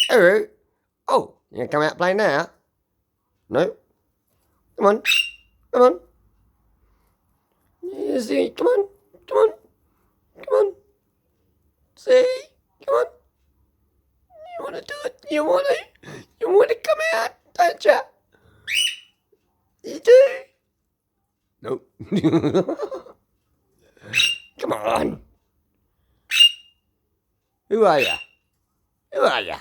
Hello. Oh, you gonna come out and play now? No? Come on. Come on. Yeah, see, come on. Come on. Come on. See? Come on. You wanna do it? You wanna come out, don't you? You do? Nope. Come on. Who are you? Who are you?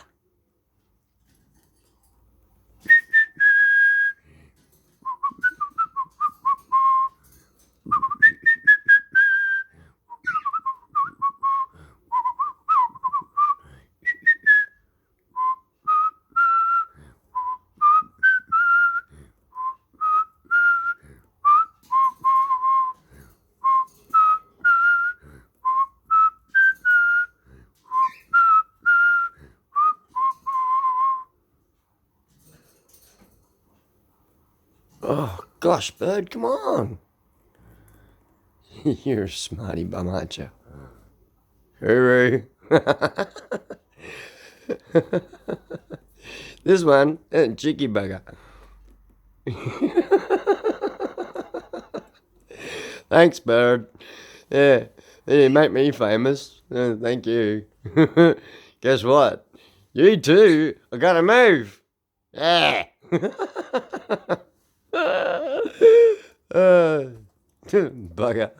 Oh, gosh, bird, come on. You're a smarty bum, aren't you? Hooray. This one, cheeky bugger. Thanks, bird. Yeah, you make me famous. Thank you. Guess what? You too are gonna move. Yeah. Bugger.